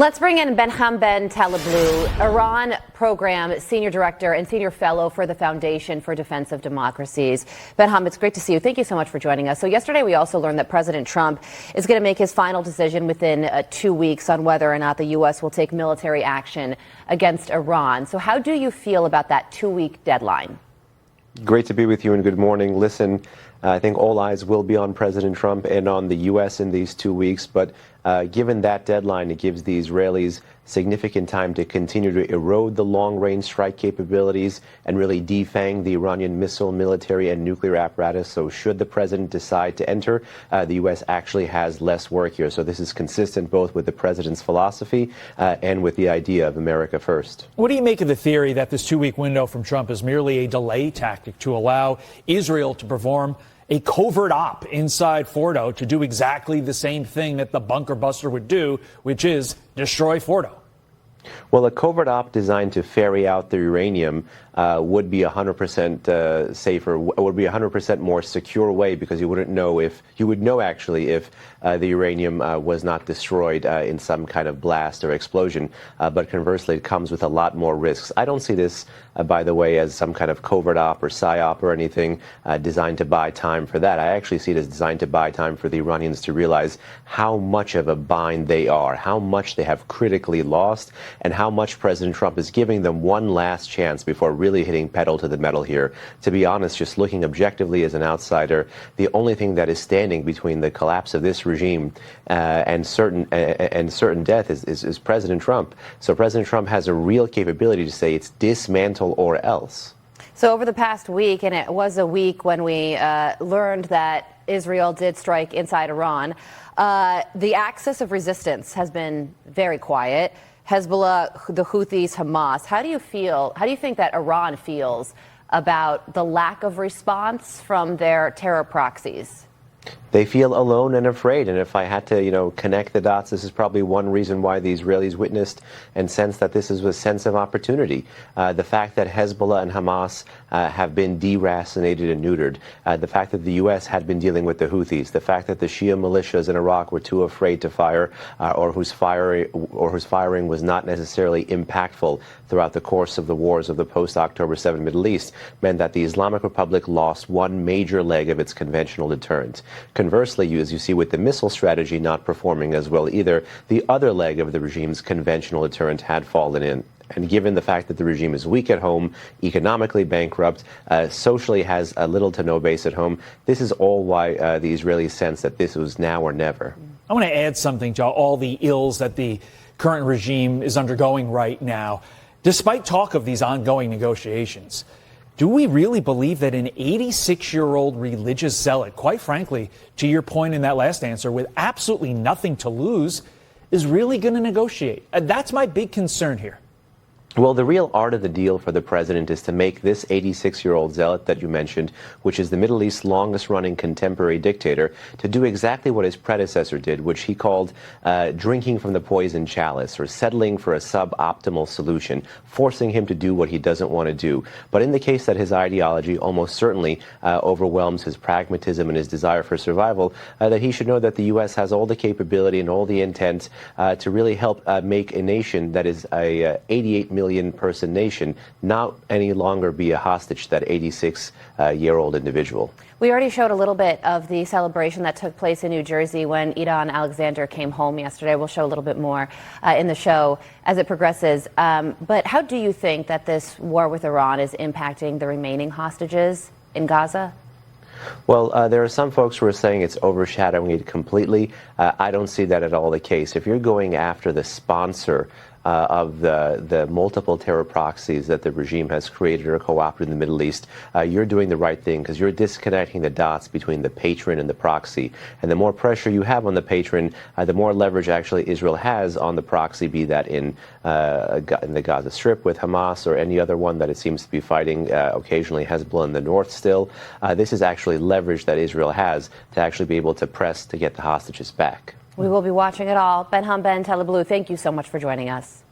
Let's bring in Behnam Ben Taleblu, Iran Program Senior Director and Senior Fellow for the Foundation for Defense of Democracies. Behnam, it's great to see you. Thank you so much for joining us. So yesterday we also learned that President Trump is going to make his final decision within 2 weeks on whether or not the U.S. will take military action against Iran. So how do you feel about that 2-week deadline? Great to be with you and good morning. Listen, I think all eyes will be on President Trump and on the U.S. in these 2 weeks, but given that deadline, it gives the Israelis significant time to continue to erode the long-range strike capabilities and really defang the Iranian missile, military, and nuclear apparatus. So should the president decide to enter, the U.S. actually has less work here. So this is consistent both with the president's philosophy and with the idea of America first. What do you make of the theory that this 2-week window from Trump is merely a delay tactic to allow Israel to perform a covert op inside Fordo to do exactly the same thing that the bunker buster would do, which is destroy Fordo? Well, a covert op designed to ferry out the uranium would be 100% safer, would be 100% more secure way, because you wouldn't know if, you would know actually if the uranium was not destroyed in some kind of blast or explosion. But conversely, it comes with a lot more risks. I don't see this, by the way, as some kind of covert op or psyop or anything designed to buy time for that. I actually see it as designed to buy time for the Iranians to realize how much of a bind they are, how much they have critically lost, and how much President Trump is giving them one last chance before really hitting pedal to the metal here. To be honest, just looking objectively as an outsider, the only thing that is standing between the collapse of this regime and certain death is President Trump. So President Trump has a real capability to say it's dismantle or else. So over the past week, and it was a week when we learned that Israel did strike inside Iran, the axis of resistance has been very quiet. Hezbollah, the Houthis, Hamas. How do you think that Iran feels about the lack of response from their terror proxies? They feel alone and afraid, and if I had to, connect the dots, this is probably one reason why the Israelis witnessed and sensed that this is a sense of opportunity. The fact that Hezbollah and Hamas have been deracinated and neutered, the fact that the U.S. had been dealing with the Houthis, the fact that the Shia militias in Iraq were too afraid to fire, or whose firing was not necessarily impactful throughout the course of the wars of the post-October 7 Middle East, meant that the Islamic Republic lost one major leg of its conventional deterrent. Conversely, as you see with the missile strategy not performing as well either, the other leg of the regime's conventional deterrent had fallen in. And given the fact that the regime is weak at home, economically bankrupt, socially has little to no base at home, this is all why the Israelis sense that this was now or never. I want to add something to all the ills that the current regime is undergoing right now. Despite talk of these ongoing negotiations, do we really believe that an 86-year-old religious zealot, quite frankly, to your point in that last answer, with absolutely nothing to lose, is really going to negotiate? That's my big concern here. Well, the real art of the deal for the president is to make this 86-year-old zealot that you mentioned, which is the Middle East's longest-running contemporary dictator, to do exactly what his predecessor did, which he called drinking from the poison chalice, or settling for a suboptimal solution, forcing him to do what he doesn't want to do. But in the case that his ideology almost certainly overwhelms his pragmatism and his desire for survival, that he should know that the U.S. has all the capability and all the intent to really help make a nation that is a 88 million person nation not any longer be a hostage to that 86-year-old individual. We already showed a little bit of the celebration that took place in New Jersey when Idan Alexander came home yesterday. We'll show a little bit more in the show as it progresses. But how do you think that this war with Iran is impacting the remaining hostages in Gaza? Well, there are some folks who are saying it's overshadowing it completely. I don't see that at all the case. If you're going after the sponsor of the multiple terror proxies that the regime has created or co-opted in the Middle East, you're doing the right thing, because you're disconnecting the dots between the patron and the proxy. And the more pressure you have on the patron, the more leverage actually Israel has on the proxy, be that in the Gaza Strip with Hamas or any other one that it seems to be fighting, occasionally Hezbollah in the north still. This is actually leverage that Israel has to actually be able to press to get the hostages back. We will be watching it all. Behnam Ben Taleblu, thank you so much for joining us.